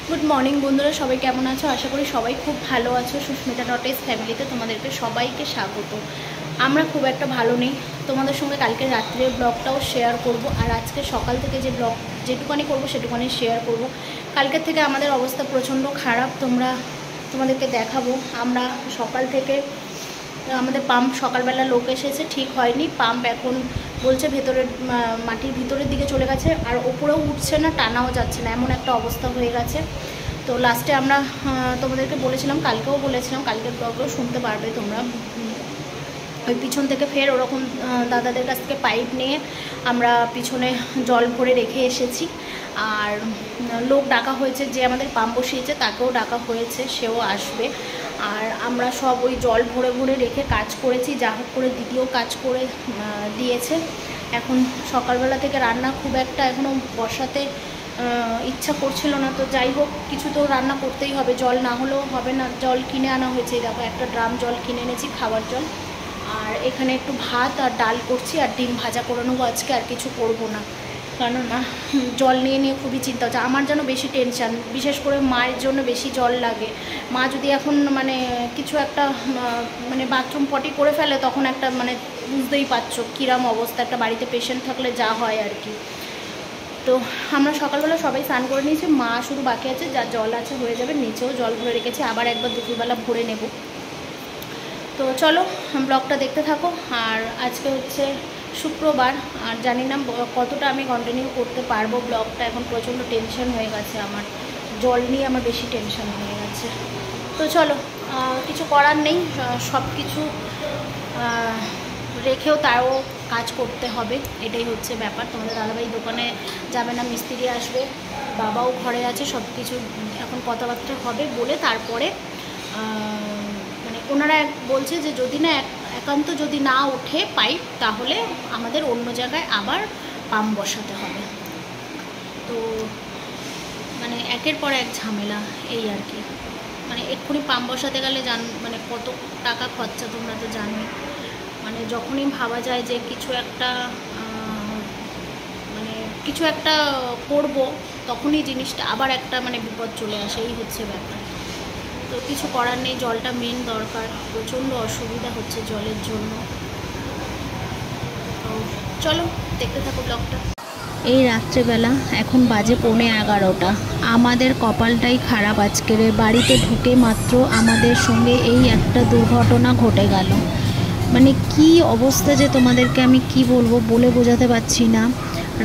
Good morning বন্ধুরা, সবাই কেমন আছো? আশা করি সবাই খুব ভালো আছো। সুস্মিতা নটেস ফ্যামিলিতে তোমাদেরকে সবাইকে স্বাগত। আমরা খুব একটা ভালো নেই। তোমাদের সঙ্গে কালকে রাত্রের ব্লগটাও শেয়ার করব, আর আজকে সকাল থেকে যে ব্লগ যেটুকানি করব সেটুকানি শেয়ার করব। কালকের থেকে আমাদের অবস্থা প্রচণ্ড খারাপ, তোমাদেরকে দেখাবো। আমরা সকাল থেকে আমাদের পাম্প সকালবেলা লোক এসেছে, ঠিক হয়নি। পাম্প এখন বলছে ভেতরের মাটির ভিতরের দিকে চলে গেছে, আর ওপরেও উঠছে না, টানাও যাচ্ছে না, এমন একটা অবস্থা হয়ে গেছে। তো লাস্টে আমরা তোমাদেরকে বলেছিলাম, কালকেও বলেছিলাম, কালকের ব্লগেও শুনতে পারবে তোমরা। ওই পিছন থেকে ফের ওরকম দাদাদের কাছ থেকে পাইপ নিয়ে আমরা পিছনে জল ভরে রেখে এসেছি। আর লোক ডাকা হয়েছে, যে আমাদের পাম্প বসিয়েছে তাকেও ডাকা হয়েছে, সেও আসবে। আর আমরা সব ওই জল ভরে ভরে রেখে কাজ করেছি, যা হোক করে দিদিও কাজ করে দিয়েছে। এখন সকালবেলা থেকে রান্না খুব একটা এখনও বসাতে ইচ্ছা করছিল না, তো যাই হোক কিছু তো রান্না করতেই হবে, জল না হলেও হবে না। জল কিনে আনা হয়েছে, দেখো একটা ড্রাম জল কিনে এনেছি, খাবার জল। আর এখানে একটু ভাত আর ডাল করছি, আর ডিম ভাজা করে নেবো আজকে, আর কিছু করব না। কেননা জল নিয়ে খুবই চিন্তা হচ্ছে আমার, যেন বেশি টেনশান, বিশেষ করে মায়ের জন্য বেশি জল লাগে। মা যদি এখন কিছু একটা বাথরুম পটি করে ফেলে, তখন একটা বুঝতেই পারছো কীরকম অবস্থা, একটা বাড়িতে পেশেন্ট থাকলে যা হয় আর কি। তো আমরা সকালবেলা সবাই স্নান করে নিয়েছি, মা শুধু বাকি আছে, যা জল আছে হয়ে যাবে। নিচেও জল ভরে রেখেছি, আবার একবার দুপুরবেলা ভরে নেব। তো চলো ব্লগটা দেখতে থাকো। আর আজকে হচ্ছে শুক্রবার, আর জানি না কতটা আমি কন্টিনিউ করতে পারবো ব্লগটা। এখন প্রচণ্ড টেনশন হয়ে গেছে আমার, জল নিয়ে আমার বেশি টেনশন হয়ে গেছে। তো চলো, কিছু করার নেই, সব কিছু রেখেও তাও কাজ করতে হবে, এটাই হচ্ছে ব্যাপার। তোমাদের দাদাভাই দোকানে যাবে না, মিস্ত্রি আসবে, বাবাও ঘরে আছে, সব কিছু এখন কথাবার্তা হবে, বলে তারপরে ওনারা বলছে যে যদি না একান্ত যদি না ওঠে পাইপ, তাহলে আমাদের অন্য জায়গায় আবার পাম্প বসাতে হবে। তো একের পর এক ঝামেলা, এই আর কি। এক্ষুনি পাম্প বসাতে গেলে কত টাকা খরচা তোমরা তো জানোই। যখনই ভাবা যায় যে কিছু একটা করব, তখনই জিনিসটা আবার একটা বিপদ চলে আসে, এই হচ্ছে ব্যাপার। তো কিছু করার নেই, জলটা মেন দরকার, প্রচণ্ড অসুবিধা হচ্ছে জলের জন্য। তো চলো দেখতে থাকো ব্লগটা। এই রাত্রেবেলা এখন বাজে 11:15। আমাদের কপালটাই খারাপ আজকের, বাড়িতে ঢুকে মাত্র আমাদের সঙ্গে এই একটা দুর্ঘটনা ঘটে গেল। কি অবস্থা যে তোমাদেরকে আমি কি বলবো, বলে বোঝাতে পারছি না।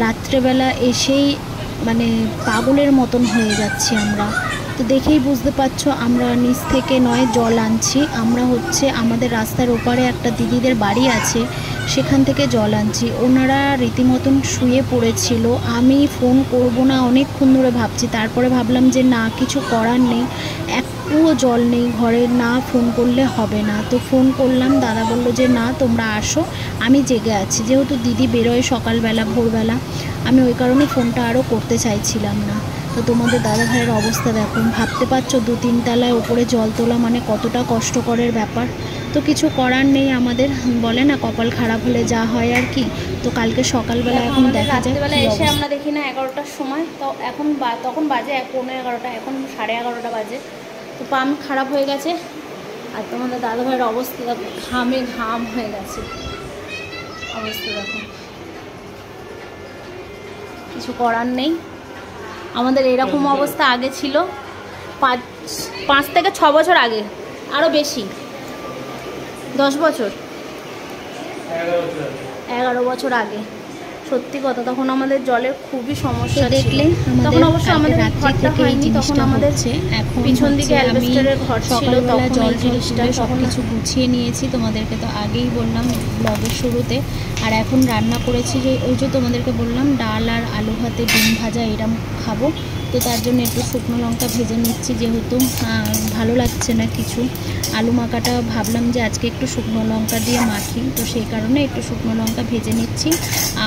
রাত্রেবেলা এসেই পাগলের মতন হয়ে যাচ্ছি আমরা। তো দেখেই বুঝতে পারছো, আমরা নিচ থেকে নয় জল আনছি, আমরা হচ্ছে আমাদের রাস্তার ওপারে একটা দিদিদের বাড়ি আছে, সেখান থেকে জল আনছি। ওনারা রীতিমতন শুয়ে পড়েছিল, আমি ফোন করব না অনেকক্ষণ ধরে ভাবছি, তারপরে ভাবলাম যে না, কিছু করার নেই, একটুও জল নেই ঘরে, না ফোন করলে হবে না। তো ফোন করলাম, দাদা বলল যে না তোমরা আসো, আমি জেগে আছি। যেহেতু দিদি বেরোয় সকালবেলা ভোরবেলা, আমি ওই কারণে ফোনটা আরও করতে চাইছিলাম না। তো তোমাদের দাদা ভাইয়ের অবস্থা দেখো, ভাবতে পারছো 2-3 তলায় ওপরে জল তোলা কতটা কষ্টকরের ব্যাপার। তো কিছু করার নেই, আমাদের বলে না কপাল খারাপ হলে যা হয় আর কি। তো কালকে সকালবেলা এখন দেখা যায় এসে আমরা দেখি না 11টার সময়, তো তখন বাজে 11:15, এখন 11:30 বাজে। তো পাম্প খারাপ হয়ে গেছে, আর তোমাদের দাদা ভাইয়ের অবস্থা দেখো, ঘামে ঘাম হয়ে গেছে অবস্থা দেখো। কিছু করার নেই, আমাদের এরকম অবস্থা আগে ছিল 5 থেকে 6 বছর আগে, আরও বেশি, 10 বছর 11 বছর আগে। সত্যি কথা, তখন আমাদের জলের খুবই সমস্যা দেখলে। তখন অবশ্য আমাদের ঘরটা হয়নি, তখন আমাদের পিছন দিকে অ্যালবেস্টারের ঘর ছিল, তখন জল জিনিসটা সব কিছু গুছিয়ে নিয়েছি, তোমাদেরকে তো আগেই বললাম ব্লগের শুরুতে। আর এখন রান্না করেছি, যে ওই যে তোমাদেরকে বললাম ডাল আর আলু ভাতে ডিম ভাজা এরম খাবো। তো তার জন্য একটু শুকনো লঙ্কা ভেজে নিচ্ছি, যেহেতু ভালো লাগছে না কিছু। আলু মাখাটা ভাবলাম যে আজকে একটু শুকনো লঙ্কা দিয়ে মাখি, তো সেই কারণে একটু শুকনো লঙ্কা ভেজে নিচ্ছি।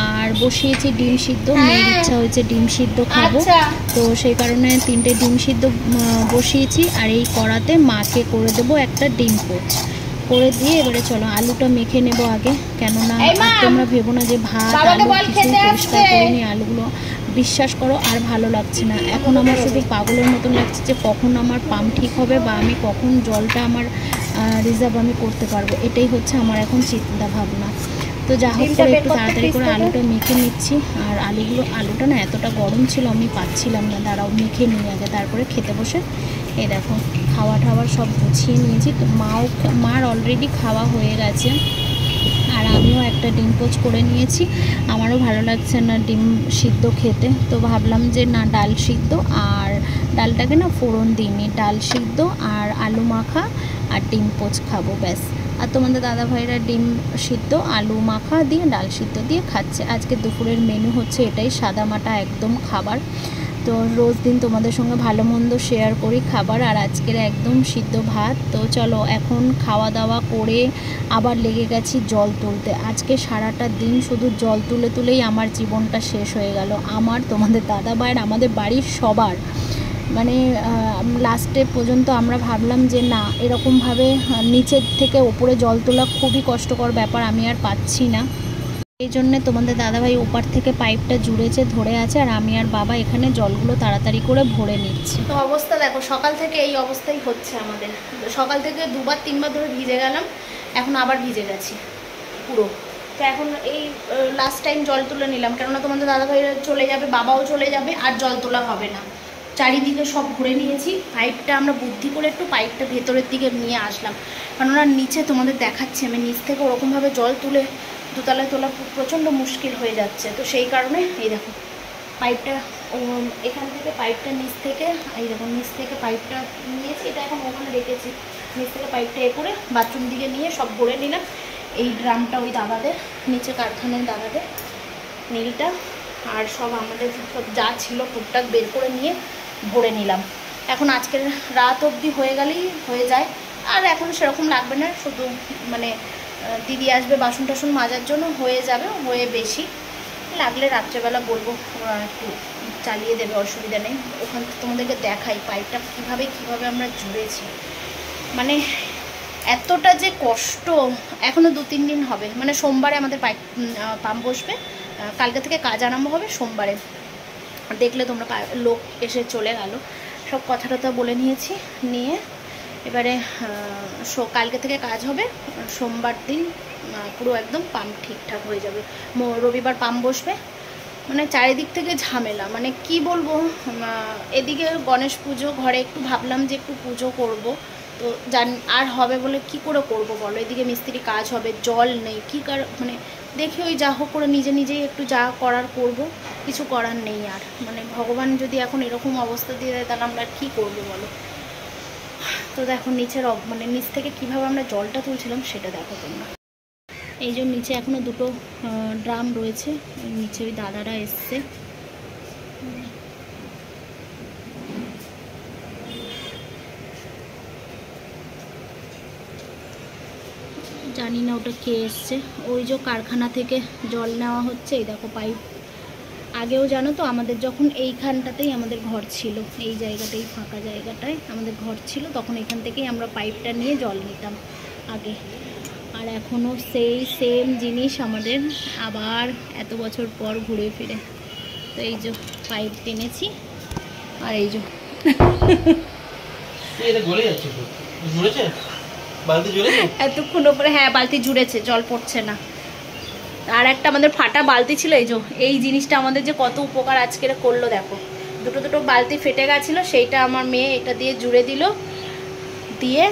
আর বসিয়েছি ডিম সিদ্ধ, মেয়ের ইচ্ছা হয়েছে ডিম সিদ্ধ খাবো, তো সেই কারণে 3টে ডিম সিদ্ধ বসিয়েছি। আর এই কড়াতে মাকে করে দেবো একটা ডিম পোচ করে দিয়ে, এবারে চলো আলুটা মেখে নেব আগে। কেননা তোমরা ভেবো না যে ভাত আলু কিছু পরিষ্কার করিনি, আলুগুলো বিশ্বাস করো আর ভালো লাগছে না। এখন আমার শুধু পাগলের মতন লাগছে যে কখন আমার পাম্প ঠিক হবে বা আমি কখন জলটা আমার রিজার্ভ আমি করতে পারবো, এটাই হচ্ছে আমার এখন চিন্তা ভাবনা। তো যা হোক করে একটু তাড়াতাড়ি করে আলুটা মেখে নিচ্ছি। আর আলুটা না এতটা গরম ছিল আমি পাচ্ছিলাম না, দাঁড়াও মেখে নিয়ে আগে তারপরে খেতে বসে। এই দেখো খাওয়ার সব গুছিয়ে নিয়েছি। তো মার অলরেডি খাওয়া হয়ে গেছে, আর আমিও একটা ডিম পোচ করে নিয়েছি। আমারও ভালো লাগছে না ডিম সিদ্ধ খেতে, তো ভাবলাম যে না ডাল সিদ্ধ, আর ডালটাকে না ফোড়ন দিইনি, ডাল সিদ্ধ আর আলু মাখা আর ডিম পোচ খাবো ব্যাস। আর তোমাদের দাদাভাইরা ডিম সিদ্ধ আলু মাখা দিয়ে ডাল সিদ্ধ দিয়ে খাচ্ছে। আজকে দুপুরের মেনু হচ্ছে এটাই, সাদামাটা একদম খাবার। তো রোজ দিন তোমাদের সঙ্গে ভালো মন্দ শেয়ার করি খাবার, আর আজকের একদম সিদ্ধ ভাত। তো চলো এখন খাওয়া দাওয়া করে আবার লেগে গেছি জল তুলতে। আজকে সারাটা দিন শুধু জল তুলেই আমার জীবনটা শেষ হয়ে গেল, আমার, তোমাদের দাদাভাইয়ের, আমাদের বাড়ির সবার। মানে লাস্টে পর্যন্ত আমরা ভাবলাম যে না এরকমভাবে নিচের থেকে ওপরে জল তোলা খুবই কষ্টকর ব্যাপার, আমি আর পাচ্ছি না। এই জন্যে তোমাদের দাদাভাই ওপার থেকে পাইপটা জুড়েছে, ধরে আছে, আর আমি আর বাবা এখানে জলগুলো তাড়াতাড়ি করে ভরে নিচ্ছি। তো অবস্থা দেখো, সকাল থেকে এই অবস্থাই হচ্ছে আমাদের। সকাল থেকে 2-3বার ধরে ভিজে গেলাম, এখন আবার ভিজে গেছি পুরো। তো এখন এই লাস্ট টাইম জল তুলে নিলাম, কেননা তোমাদের দাদাভাইরা চলে যাবে, বাবাও চলে যাবে, আর জল তোলা হবে না। চারিদিকে সব ঘুরে নিয়েছি, পাইপটা আমরা বুদ্ধি করে একটু পাইপটা ভেতরের দিকে নিয়ে আসলাম, কেননা নিচে তোমাদের দেখাচ্ছি আমি নিচ থেকে ওরকমভাবে জল তুলে দোতলায় তোলা প্রচণ্ড মুশকিল হয়ে যাচ্ছে। তো সেই কারণে এই দেখো পাইপটা এখান থেকে পাইপটা নিচ থেকে, এই দেখো নিচ থেকে পাইপটা নিয়েছি, এটা এখন ওখানে রেখেছি। নিচ থেকে পাইপটা করে বাথরুম দিকে নিয়ে সব ভরে নিলাম। এই ড্রামটা ওই দাদাদের, নিচে কারখানার দাদাদের, নীলটা আর সব আমাদের সব যা ছিল টুকটাক বের করে নিয়ে ভরে নিলাম। এখন আজকের রাত অবধি হয়ে গেলেই হয়ে যায়, আর এখন সেরকম লাগবে না, শুধু মানে দিদি আসবে বাসন টাসন মাজার জন্য, হয়ে যাবে, হয়ে বেশি লাগলে রাত্রেবেলা বলবো একটু চালিয়ে দেবে, অসুবিধা নেই। ওখান থেকে তোমাদেরকে দেখাই পাইপটা কীভাবে আমরা জুড়েছি। মানে এতটা যে কষ্ট, এখনও 2-3 দিন হবে, মানে সোমবারে আমাদের পাম্প বসবে, কালকে থেকে কাজ আরম্ভ হবে সোমবারে। দেখলে তোমরা লোক এসে চলে গেল, সব কথা টথা বলে নিয়েছি, নিয়ে এবারে কালকে থেকে কাজ হবে, সোমবার দিন পুরো একদম পাম্প ঠিকঠাক হয়ে যাবে। রবিবার পাম্প বসবে, মানে চারিদিক থেকে ঝামেলা, মানে কি বলবো। এদিকে গণেশ পুজো, ঘরে একটু ভাবলাম যে একটু পুজো করব, তো আর হবে বলে কি করে করব বলো। এদিকে মিস্ত্রি কাজ হবে, জল নেই, মানে দেখি ওই যা হোক করে নিজেই একটু যা করার করব, কিছু করার নেই আর। মানে ভগবান যদি এখন এরকম অবস্থা দিয়ে দেয় তাহলে আমরা কী করবো বলো। তো দেখো নিচের মানে নিচ থেকে কিভাবে আমরা জলটা তুলছিলাম সেটা দেখো তোমরা। এই যে নিচে এখনও 2টো ড্রাম রয়েছে, নিচে ওই দাদারা এসছে। জানি না ওটা কে এসছে, ওই যে কারখানা থেকে জল নেওয়া হচ্ছে। এই দেখো পাইপ, আগেও জানো তো আমাদের যখন এইখানটাতেই আমাদের ঘর ছিল, এই জায়গাটাই ফাঁকা জায়গাটায় আমাদের ঘর ছিল, তখন এখান থেকেই আমরা পাইপটা নিয়ে জল নিতাম আগে। আর এখনও সেই সেম জিনিস আমাদের, আবার এত বছর পর ঘুরে ফিরে। তো এই যে পাইপ টেনেছি, আর এই যে এতক্ষণ ওপরে, হ্যাঁ বালতি জুড়েছে, জল পড়ছে না। আর একটা আমাদের ফাটা বালতি ছিল, এই জিনিসটা আমাদের যে কত উপকার আজকের করলো দেখো। দুটো বালতি ফেটে গেছিলো, সেইটা আমার মেয়ে এটা দিয়ে জুড়ে দিল, দিয়ে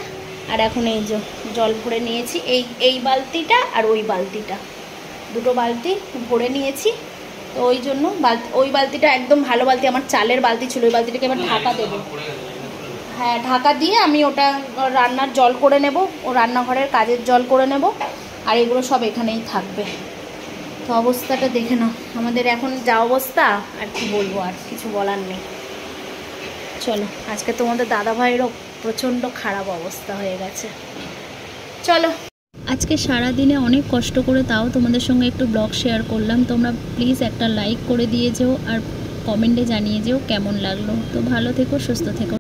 আর এখন এই যে জল ভরে নিয়েছি। এই বালতিটা আর ওই বালতিটা, 2টো বালতি ভরে নিয়েছি। তো ওই জন্য ওই বালতিটা একদম ভালো বালতি, আমার চালের বালতি ছিল, ওই বালতিটাকে এবার ঢাকা দেবো। হ্যাঁ ঢাকা দিয়ে আমি ওটা রান্নার জল করে নেব, ও রান্নাঘরের কাজের জল করে নেব, আর এগুলো সব এখানেই থাকবে। তো অবস্থাটা দেখে নাও আমাদের এখন যা অবস্থা, আর কি বলবো, আর কিছু বলার নেই। চলো আজকে তোমাদের দাদাভাইয়েরও প্রচণ্ড খারাপ অবস্থা হয়ে গেছে। চলো আজকে সারা দিনে অনেক কষ্ট করে তাও তোমাদের সঙ্গে একটু ব্লগ শেয়ার করলাম। তোমরা প্লিজ একটা লাইক করে দিয়ে যেও, আর কমেন্টে জানিয়ে যেও কেমন লাগলো। তো ভালো থেকো, সুস্থ থেকো।